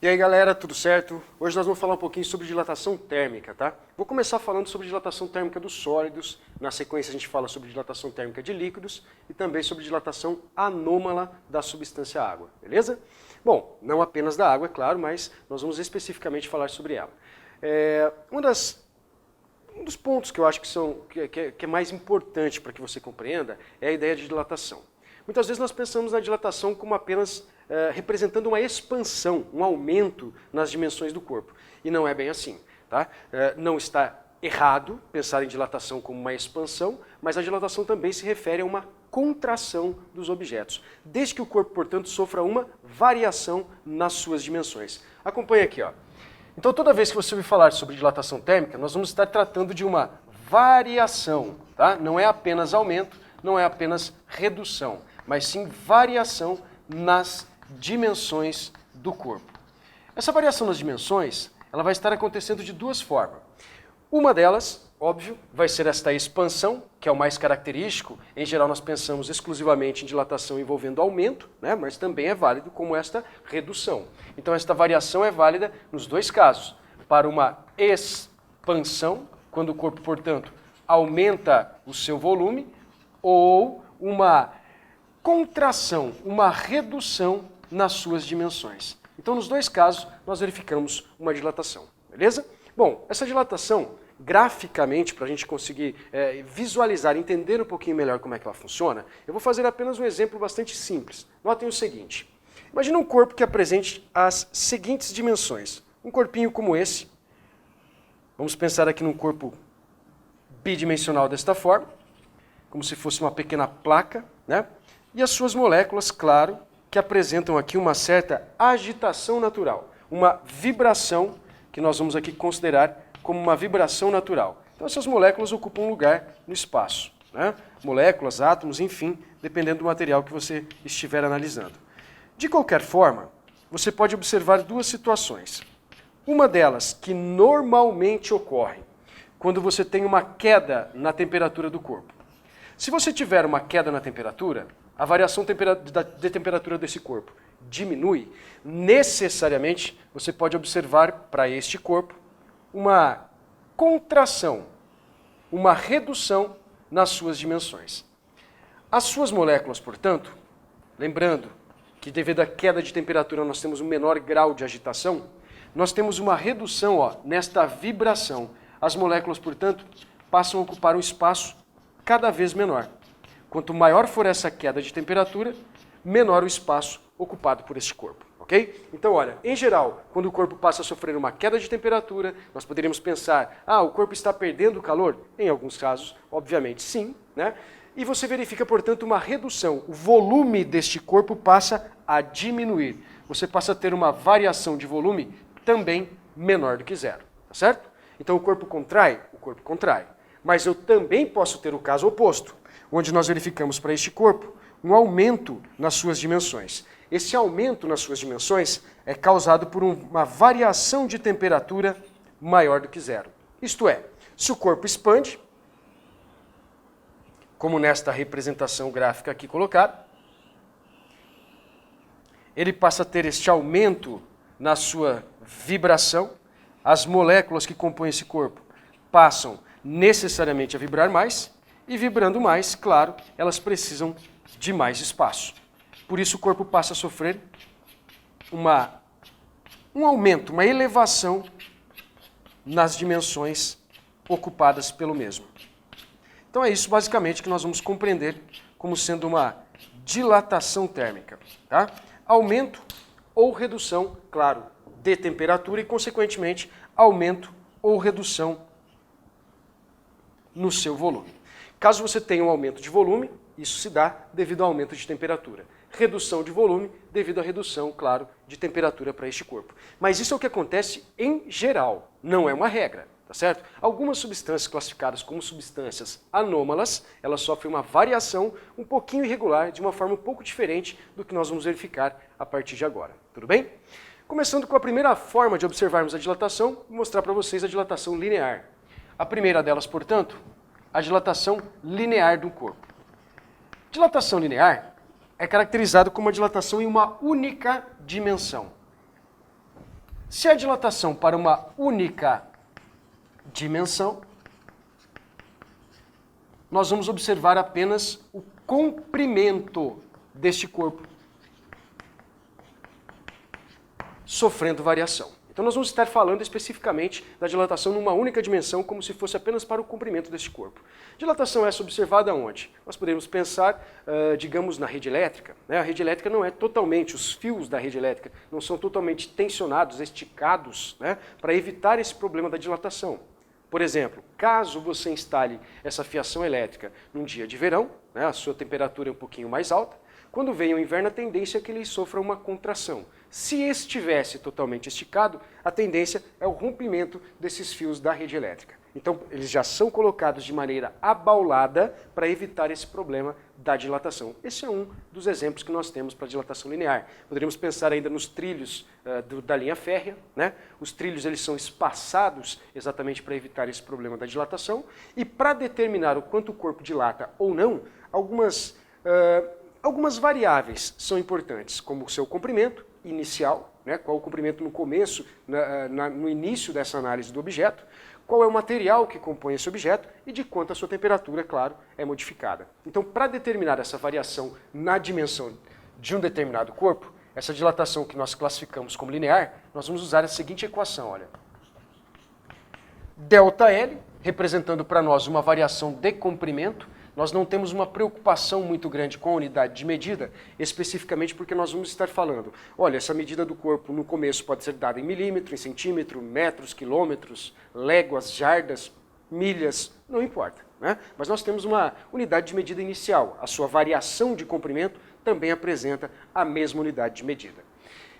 E aí galera, tudo certo? Hoje nós vamos falar um pouquinho sobre dilatação térmica, tá? Vou começar falando sobre dilatação térmica dos sólidos, na sequência a gente fala sobre dilatação térmica de líquidos e também sobre dilatação anômala da substância água, beleza? Bom, não apenas da água, é claro, mas nós vamos especificamente falar sobre ela. Um dos pontos que eu acho que é mais importante para que você compreenda é a ideia de dilatação. Muitas vezes nós pensamos na dilatação como apenas representando uma expansão, um aumento nas dimensões do corpo. E não é bem assim. Tá? Não está errado pensar em dilatação como uma expansão, mas a dilatação também se refere a uma contração dos objetos, desde que o corpo, portanto, sofra uma variação nas suas dimensões. Acompanhe aqui, ó. Então, toda vez que você ouvir falar sobre dilatação térmica, nós vamos estar tratando de uma variação, tá? Não é apenas aumento, não é apenas redução, mas sim variação nas dimensões do corpo. Essa variação nas dimensões, ela vai estar acontecendo de duas formas. Uma delas, óbvio, vai ser esta expansão, que é o mais característico. Em geral, nós pensamos exclusivamente em dilatação envolvendo aumento, né? Mas também é válido como esta redução. Então, esta variação é válida nos dois casos. Para uma expansão, quando o corpo, portanto, aumenta o seu volume, ou uma contração, uma redução nas suas dimensões. Então, nos dois casos, nós verificamos uma dilatação, beleza? Bom, essa dilatação, graficamente, para a gente conseguir visualizar, entender um pouquinho melhor como é que ela funciona, eu vou fazer apenas um exemplo bastante simples. Notem o seguinte, imagina um corpo que apresente as seguintes dimensões. Um corpinho como esse, vamos pensar aqui num corpo bidimensional desta forma, como se fosse uma pequena placa, né? E as suas moléculas, claro, que apresentam aqui uma certa agitação natural, uma vibração que nós vamos aqui considerar como uma vibração natural. Então essas moléculas ocupam um lugar no espaço, né? Moléculas, átomos, enfim, dependendo do material que você estiver analisando. De qualquer forma, você pode observar duas situações. Uma delas, que normalmente ocorre quando você tem uma queda na temperatura do corpo. Se você tiver uma queda na temperatura, a variação de temperatura desse corpo diminui, necessariamente você pode observar para este corpo uma contração, uma redução nas suas dimensões. As suas moléculas, portanto, lembrando que devido à queda de temperatura nós temos um menor grau de agitação, nós temos uma redução, ó, nesta vibração. As moléculas, portanto, passam a ocupar um espaço cada vez menor. Quanto maior for essa queda de temperatura, menor o espaço ocupado por este corpo, ok? Então, olha, em geral, quando o corpo passa a sofrer uma queda de temperatura, nós poderíamos pensar, o corpo está perdendo calor? Em alguns casos, obviamente sim, né? E você verifica, portanto, uma redução. O volume deste corpo passa a diminuir. Você passa a ter uma variação de volume também menor do que zero, tá certo? Então, o corpo contrai? O corpo contrai. Mas eu também posso ter o caso oposto, onde nós verificamos para este corpo um aumento nas suas dimensões. Esse aumento nas suas dimensões é causado por uma variação de temperatura maior do que zero. Isto é, se o corpo expande, como nesta representação gráfica aqui colocada, ele passa a ter este aumento na sua vibração, as moléculas que compõem esse corpo passam necessariamente a vibrar mais, e vibrando mais, claro, elas precisam de mais espaço. Por isso o corpo passa a sofrer um aumento, uma elevação nas dimensões ocupadas pelo mesmo. Então é isso basicamente que nós vamos compreender como sendo uma dilatação térmica. Tá? Aumento ou redução, claro, de temperatura e, consequentemente, aumento ou redução no seu volume. Caso você tenha um aumento de volume, isso se dá devido ao aumento de temperatura. Redução de volume devido à redução, claro, de temperatura para este corpo. Mas isso é o que acontece em geral, não é uma regra, tá certo? Algumas substâncias classificadas como substâncias anômalas, elas sofrem uma variação um pouquinho irregular, de uma forma um pouco diferente do que nós vamos verificar a partir de agora. Tudo bem? Começando com a primeira forma de observarmos a dilatação, vou mostrar para vocês a dilatação linear. A primeira delas, portanto, a dilatação linear do corpo. Dilatação linear é caracterizado como uma dilatação em uma única dimensão. Se a dilatação para uma única dimensão, nós vamos observar apenas o comprimento deste corpo sofrendo variação. Então nós vamos estar falando especificamente da dilatação numa única dimensão, como se fosse apenas para o comprimento deste corpo. Dilatação essa observada onde? Nós podemos pensar, digamos, na rede elétrica. Né? A rede elétrica não é totalmente, os fios da rede elétrica não são totalmente tensionados, esticados, né, para evitar esse problema da dilatação. Por exemplo, caso você instale essa fiação elétrica num dia de verão, né, a sua temperatura é um pouquinho mais alta, quando vem o inverno a tendência é que ele sofra uma contração. Se estivesse totalmente esticado, a tendência é o rompimento desses fios da rede elétrica. Então, eles já são colocados de maneira abaulada para evitar esse problema da dilatação. Esse é um dos exemplos que nós temos para dilatação linear. Poderíamos pensar ainda nos trilhos da linha férrea, né? Os trilhos eles são espaçados exatamente para evitar esse problema da dilatação. E para determinar o quanto o corpo dilata ou não, algumas variáveis são importantes, como o seu comprimento inicial, né? Qual o comprimento no começo, no início dessa análise do objeto, qual é o material que compõe esse objeto e de quanto a sua temperatura, claro, é modificada. Então, para determinar essa variação na dimensão de um determinado corpo, essa dilatação que nós classificamos como linear, nós vamos usar a seguinte equação, olha. ΔL, representando para nós uma variação de comprimento. Nós não temos uma preocupação muito grande com a unidade de medida, especificamente porque nós vamos estar falando, olha, essa medida do corpo no começo pode ser dada em milímetro, em centímetro, metros, quilômetros, léguas, jardas, milhas, não importa, né? Mas nós temos uma unidade de medida inicial. A sua variação de comprimento também apresenta a mesma unidade de medida.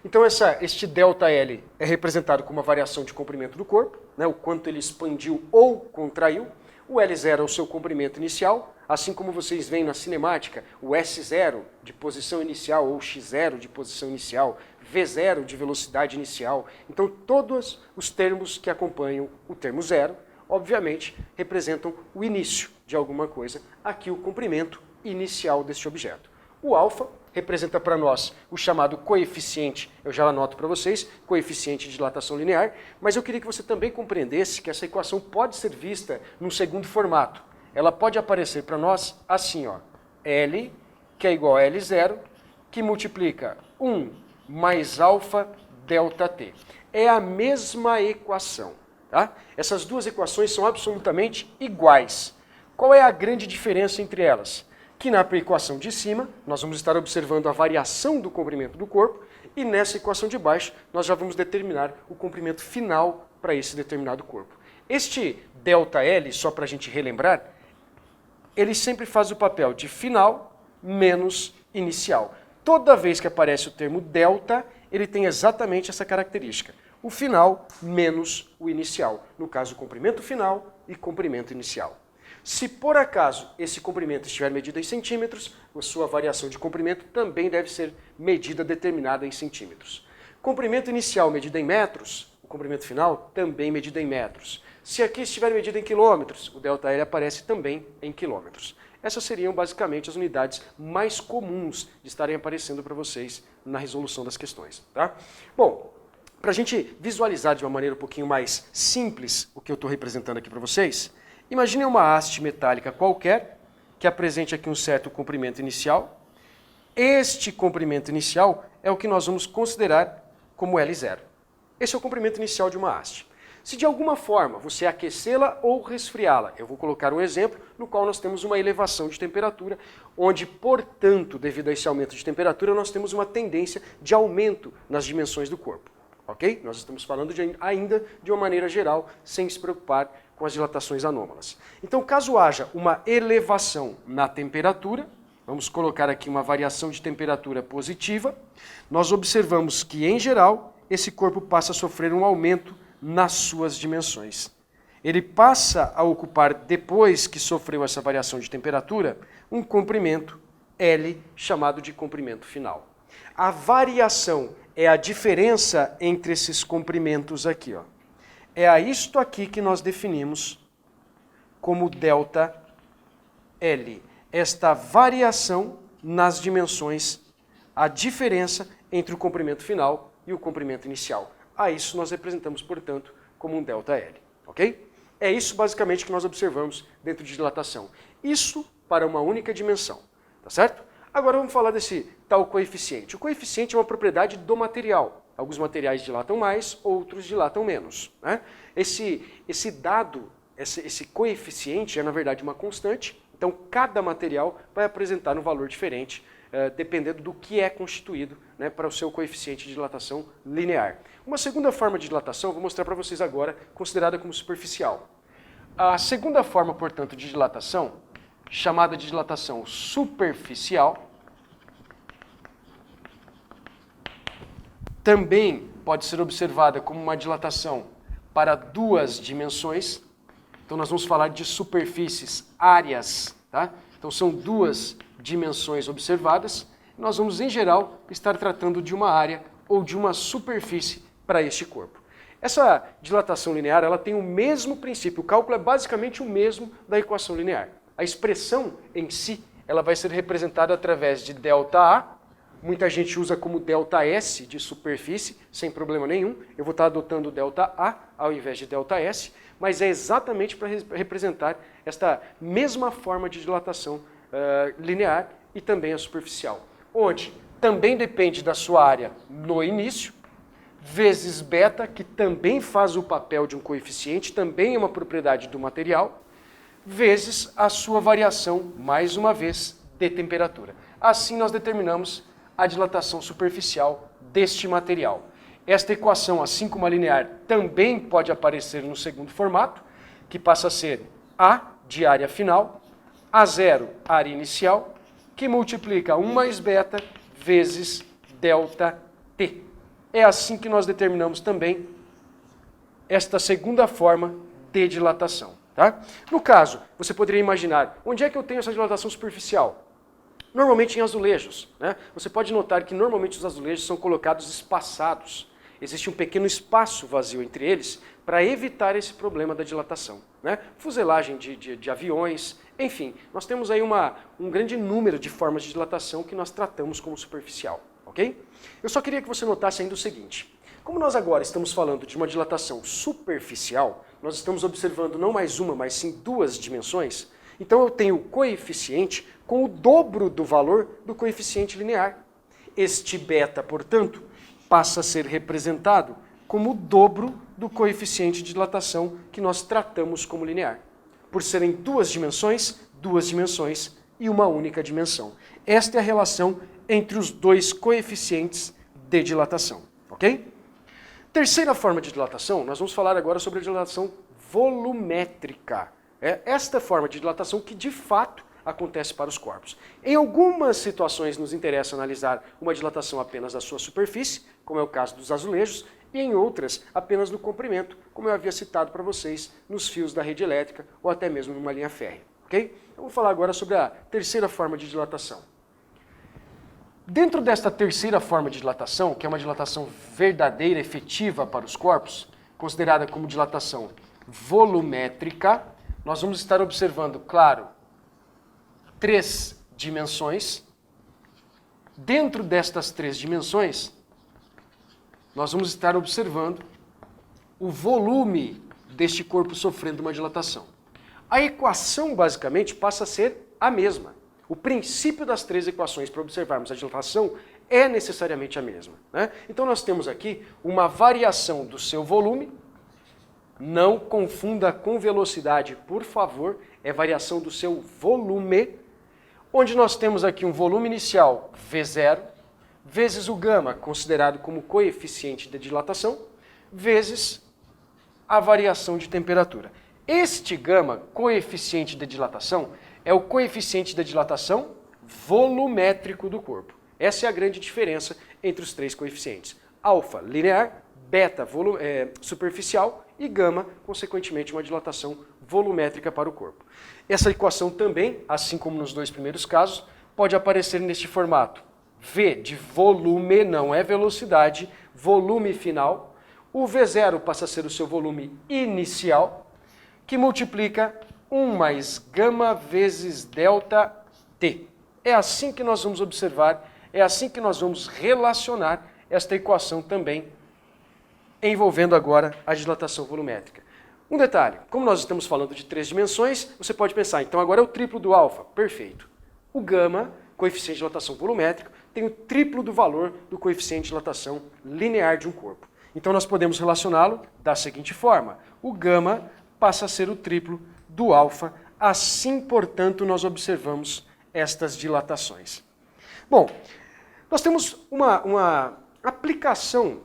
Então este ΔL é representado como a variação de comprimento do corpo, né, o quanto ele expandiu ou contraiu. O L0 é o seu comprimento inicial, assim como vocês veem na cinemática, o S0 de posição inicial ou X0 de posição inicial, V0 de velocidade inicial. Então todos os termos que acompanham o termo zero, obviamente, representam o início de alguma coisa, aqui o comprimento inicial deste objeto. O alfa representa para nós o chamado coeficiente, eu já anoto para vocês, coeficiente de dilatação linear, mas eu queria que você também compreendesse que essa equação pode ser vista num segundo formato. Ela pode aparecer para nós assim, ó, L, que é igual a L0, que multiplica 1 mais alfa delta T. É a mesma equação, tá? Essas duas equações são absolutamente iguais. Qual é a grande diferença entre elas? Que na equação de cima, nós vamos estar observando a variação do comprimento do corpo, e nessa equação de baixo, nós já vamos determinar o comprimento final para esse determinado corpo. Este ΔL, só para a gente relembrar, ele sempre faz o papel de final menos inicial. Toda vez que aparece o termo delta, ele tem exatamente essa característica. O final menos o inicial. No caso, o comprimento final e comprimento inicial. Se por acaso esse comprimento estiver medido em centímetros, a sua variação de comprimento também deve ser medida determinada em centímetros. Comprimento inicial medido em metros, o comprimento final também medido em metros. Se aqui estiver medido em quilômetros, o ΔL aparece também em quilômetros. Essas seriam basicamente as unidades mais comuns de estarem aparecendo para vocês na resolução das questões. Tá? Bom, para a gente visualizar de uma maneira um pouquinho mais simples o que eu estou representando aqui para vocês, imagine uma haste metálica qualquer que apresente aqui um certo comprimento inicial. Este comprimento inicial é o que nós vamos considerar como L0. Esse é o comprimento inicial de uma haste. Se de alguma forma você aquecê-la ou resfriá-la, eu vou colocar um exemplo no qual nós temos uma elevação de temperatura, onde, portanto, devido a esse aumento de temperatura, nós temos uma tendência de aumento nas dimensões do corpo. Ok? Nós estamos falando ainda de uma maneira geral, sem se preocupar com as dilatações anômalas. Então, caso haja uma elevação na temperatura, vamos colocar aqui uma variação de temperatura positiva, nós observamos que, em geral, esse corpo passa a sofrer um aumento nas suas dimensões. Ele passa a ocupar, depois que sofreu essa variação de temperatura, um comprimento L, chamado de comprimento final. A variação é a diferença entre esses comprimentos aqui, ó. É a isto aqui que nós definimos como ΔL. Esta variação nas dimensões, a diferença entre o comprimento final e o comprimento inicial. A isso nós representamos, portanto, como um ΔL, ok? É isso basicamente que nós observamos dentro de dilatação. Isso para uma única dimensão, tá certo? Agora vamos falar desse tal coeficiente. O coeficiente é uma propriedade do material. Alguns materiais dilatam mais, outros dilatam menos, né? Esse coeficiente é, na verdade, uma constante, então cada material vai apresentar um valor diferente, dependendo do que é constituído, né, para o seu coeficiente de dilatação linear. Uma segunda forma de dilatação, vou mostrar para vocês agora, considerada como superficial. A segunda forma, portanto, de dilatação, chamada de dilatação superficial, também pode ser observada como uma dilatação para duas dimensões. Então nós vamos falar de superfícies áreas, tá? Então são duas dimensões observadas. Nós vamos, em geral, estar tratando de uma área ou de uma superfície para este corpo. Essa dilatação linear, ela tem o mesmo princípio. O cálculo é basicamente o mesmo da equação linear. A expressão em si, ela vai ser representada através de ΔA. Muita gente usa como ΔS de superfície, sem problema nenhum. Eu vou estar adotando ΔA ao invés de ΔS, mas é exatamente para representar esta mesma forma de dilatação linear e também a superficial, onde também depende da sua área no início, vezes beta, que também faz o papel de um coeficiente, também é uma propriedade do material, vezes a sua variação, mais uma vez, de temperatura. Assim nós determinamos a dilatação superficial deste material. Esta equação, assim como a linear, também pode aparecer no segundo formato, que passa a ser A de área final, A0, área inicial, que multiplica 1 mais beta vezes ΔT. É assim que nós determinamos também esta segunda forma de dilatação. Tá? No caso, você poderia imaginar, onde é que eu tenho essa dilatação superficial? Normalmente em azulejos, né? Você pode notar que normalmente os azulejos são colocados espaçados. Existe um pequeno espaço vazio entre eles para evitar esse problema da dilatação, né? Fuselagem de aviões, enfim, nós temos aí um grande número de formas de dilatação que nós tratamos como superficial, ok? Eu só queria que você notasse ainda o seguinte: como nós agora estamos falando de uma dilatação superficial, nós estamos observando não mais uma, mas sim duas dimensões, então eu tenho o coeficiente com o dobro do valor do coeficiente linear. Este beta, portanto, passa a ser representado como o dobro do coeficiente de dilatação que nós tratamos como linear. Por serem duas dimensões e uma única dimensão. Esta é a relação entre os dois coeficientes de dilatação, ok? Terceira forma de dilatação, nós vamos falar agora sobre a dilatação volumétrica. É esta forma de dilatação que, de fato, acontece para os corpos. Em algumas situações nos interessa analisar uma dilatação apenas da sua superfície, como é o caso dos azulejos, e em outras apenas do comprimento, como eu havia citado para vocês nos fios da rede elétrica ou até mesmo numa linha férrea. Okay? Eu vou falar agora sobre a terceira forma de dilatação. Dentro desta terceira forma de dilatação, que é uma dilatação verdadeira, efetiva para os corpos, considerada como dilatação volumétrica, nós vamos estar observando, claro, três dimensões. Dentro destas três dimensões, nós vamos estar observando o volume deste corpo sofrendo uma dilatação. A equação, basicamente, passa a ser a mesma. O princípio das três equações para observarmos a dilatação é necessariamente a mesma, né? Então nós temos aqui uma variação do seu volume. Não confunda com velocidade, por favor, é variação do seu volume, onde nós temos aqui um volume inicial V0, vezes o gama, considerado como coeficiente de dilatação, vezes a variação de temperatura. Este gama, coeficiente de dilatação, é o coeficiente de dilatação volumétrico do corpo. Essa é a grande diferença entre os três coeficientes. Alfa, linear, beta, superficial, e gama, consequentemente, uma dilatação volumétrica para o corpo. Essa equação também, assim como nos dois primeiros casos, pode aparecer neste formato. V de volume, não é velocidade, volume final. O V0 passa a ser o seu volume inicial, que multiplica 1 mais gama vezes delta T. É assim que nós vamos observar, é assim que nós vamos relacionar esta equação também, envolvendo agora a dilatação volumétrica. Um detalhe, como nós estamos falando de 3 dimensões, você pode pensar, então agora é o triplo do alfa. Perfeito. O gama, coeficiente de dilatação volumétrica, tem o triplo do valor do coeficiente de dilatação linear de um corpo. Então nós podemos relacioná-lo da seguinte forma. O gama passa a ser o triplo do alfa, assim, portanto, nós observamos estas dilatações. Bom, nós temos uma aplicação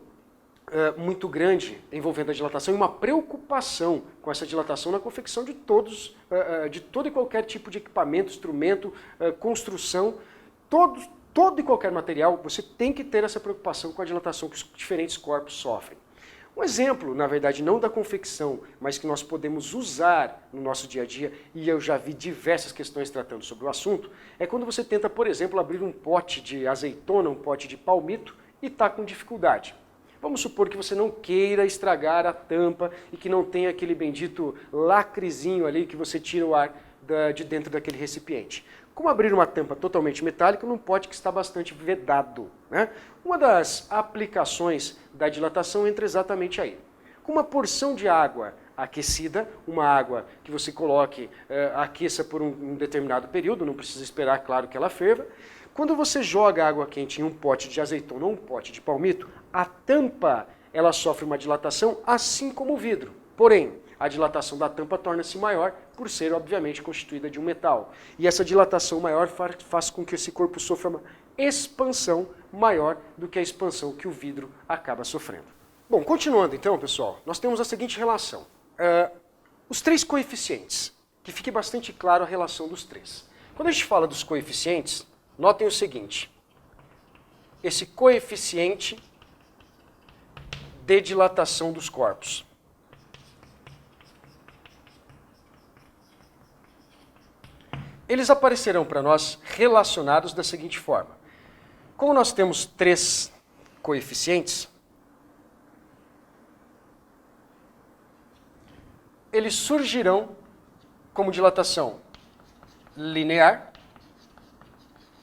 muito grande envolvendo a dilatação e uma preocupação com essa dilatação na confecção de todo e qualquer tipo de equipamento, instrumento, construção, todo e qualquer material, você tem que ter essa preocupação com a dilatação que os diferentes corpos sofrem. Um exemplo, na verdade, não da confecção, mas que nós podemos usar no nosso dia a dia, e eu já vi diversas questões tratando sobre o assunto, é quando você tenta, por exemplo, abrir um pote de azeitona, um pote de palmito, e está com dificuldade. Vamos supor que você não queira estragar a tampa e que não tenha aquele bendito lacrezinho ali que você tira o ar de dentro daquele recipiente. Como abrir uma tampa totalmente metálica num pote que está bastante vedado, né? Uma das aplicações da dilatação entra exatamente aí. Com uma porção de água aquecida, uma água que você coloque, aqueça por um determinado período, não precisa esperar, claro, que ela ferva. Quando você joga água quente em um pote de azeitona ou um pote de palmito, a tampa ela sofre uma dilatação assim como o vidro. Porém, a dilatação da tampa torna-se maior por ser, obviamente, constituída de um metal. E essa dilatação maior faz com que esse corpo sofra uma expansão maior do que a expansão que o vidro acaba sofrendo. Bom, continuando então, pessoal, nós temos a seguinte relação. Os 3 coeficientes, que fique bastante claro a relação dos 3. Quando a gente fala dos coeficientes, notem o seguinte. Esse coeficiente de dilatação dos corpos. Eles aparecerão para nós relacionados da seguinte forma. Como nós temos 3 coeficientes, eles surgirão como dilatação linear,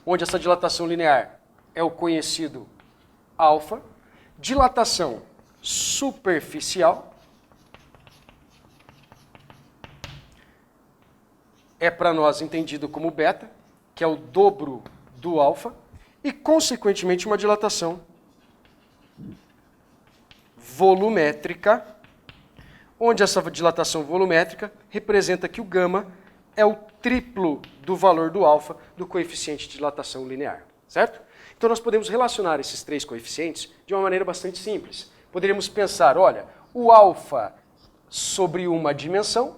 onde essa dilatação linear é o conhecido alfa, dilatação superficial, é para nós entendido como beta, que é o dobro do alfa, e, consequentemente, uma dilatação volumétrica, onde essa dilatação volumétrica representa que o gama é o triplo do valor do alfa do coeficiente de dilatação linear, certo? Então nós podemos relacionar esses 3 coeficientes de uma maneira bastante simples. Poderíamos pensar, olha, o alfa sobre uma dimensão,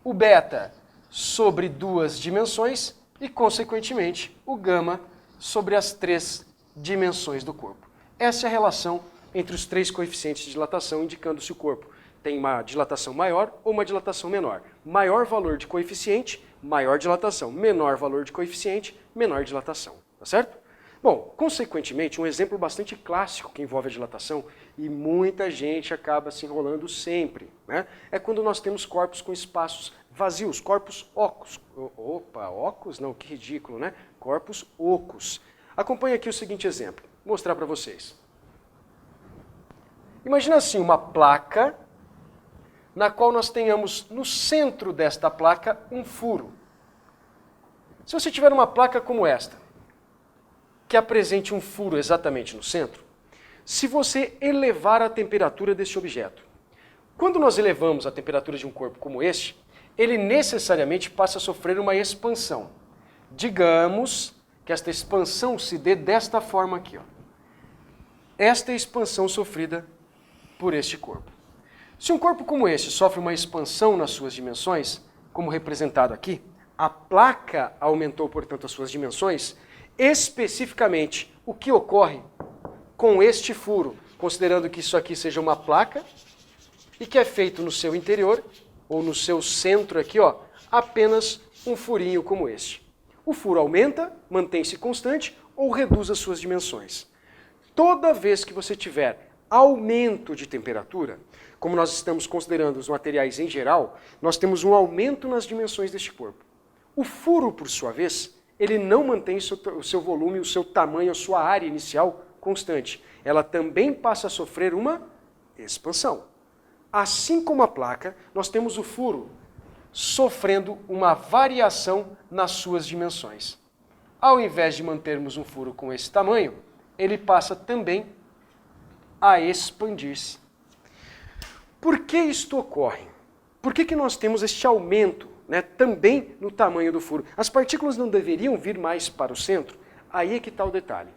o beta sobre 2 dimensões e, consequentemente, o gama sobre as 3 dimensões do corpo. Essa é a relação entre os 3 coeficientes de dilatação, indicando se o corpo tem uma dilatação maior ou uma dilatação menor. Maior valor de coeficiente, maior dilatação. Menor valor de coeficiente, menor dilatação. Tá certo? Bom, consequentemente, um exemplo bastante clássico que envolve a dilatação, e muita gente acaba se enrolando sempre, né? É quando nós temos corpos com espaços vazios, corpos ocos. Opa, ocos? Não, que ridículo, né? Corpos ocos. Acompanhe aqui o seguinte exemplo, vou mostrar para vocês. Imagina assim uma placa na qual nós tenhamos no centro desta placa um furo. Se você tiver uma placa como esta, que apresente um furo exatamente no centro, se você elevar a temperatura desse objeto, quando nós elevamos a temperatura de um corpo como este, ele necessariamente passa a sofrer uma expansão. Digamos que esta expansão se dê desta forma aqui, ó. Esta é a expansão sofrida por este corpo. Se um corpo como este sofre uma expansão nas suas dimensões, como representado aqui, a placa aumentou, portanto, as suas dimensões, especificamente o que ocorre com este furo, considerando que isso aqui seja uma placa e que é feito no seu interior, ou no seu centro aqui, ó, apenas um furinho como este. O furo aumenta, mantém-se constante ou reduz as suas dimensões. Toda vez que você tiver aumento de temperatura, como nós estamos considerando os materiais em geral, nós temos um aumento nas dimensões deste corpo. O furo, por sua vez, ele não mantém o seu volume, o seu tamanho, a sua área inicial constante. Ela também passa a sofrer uma expansão. Assim como a placa, nós temos o furo sofrendo uma variação nas suas dimensões. Ao invés de mantermos um furo com esse tamanho, ele passa também a expandir-se. Por que isto ocorre? Por que nós temos este aumento, também no tamanho do furo? As partículas não deveriam vir mais para o centro? Aí é que está o detalhe.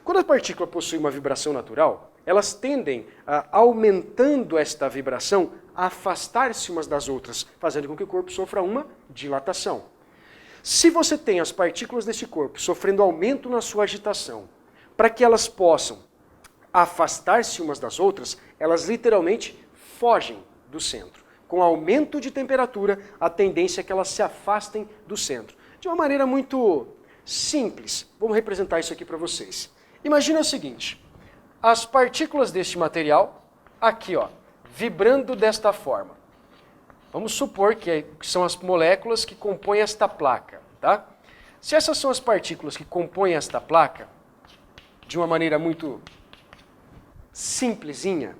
Quando a partícula possui uma vibração natural, elas tendem, aumentando esta vibração, a afastar-se umas das outras, fazendo com que o corpo sofra uma dilatação. Se você tem as partículas deste corpo sofrendo aumento na sua agitação, para que elas possam afastar-se umas das outras, elas literalmente fogem do centro. Com aumento de temperatura, a tendência é que elas se afastem do centro. De uma maneira muito simples, vamos representar isso aqui para vocês. Imagina o seguinte, as partículas deste material, aqui ó, vibrando desta forma. Vamos supor que são as moléculas que compõem esta placa, tá? Se essas são as partículas que compõem esta placa, de uma maneira muito simplesinha,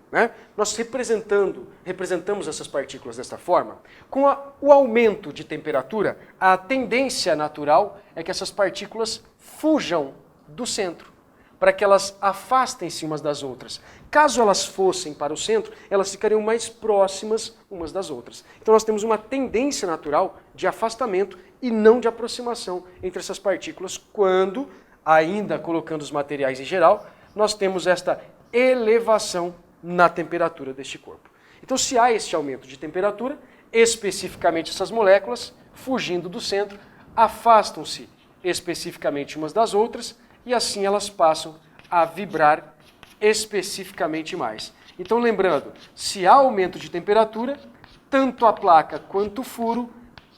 nós representamos essas partículas desta forma. Com o aumento de temperatura, a tendência natural é que essas partículas fujam do centro, para que elas afastem-se umas das outras. Caso elas fossem para o centro, elas ficariam mais próximas umas das outras. Então nós temos uma tendência natural de afastamento e não de aproximação entre essas partículas, quando, ainda colocando os materiais em geral, nós temos esta elevação na temperatura deste corpo. Então, se há este aumento de temperatura, especificamente essas moléculas, fugindo do centro, afastam-se especificamente umas das outras e assim elas passam a vibrar especificamente mais. Então, lembrando, se há aumento de temperatura, tanto a placa quanto o furo,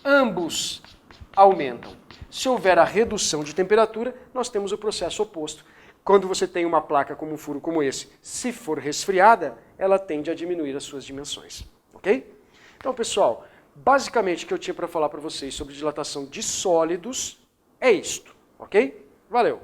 ambos aumentam. Se houver a redução de temperatura, nós temos o processo oposto. Quando você tem uma placa como um furo como esse, se for resfriada, ela tende a diminuir as suas dimensões, ok? Então, pessoal, basicamente o que eu tinha para falar para vocês sobre dilatação de sólidos é isto, ok? Valeu!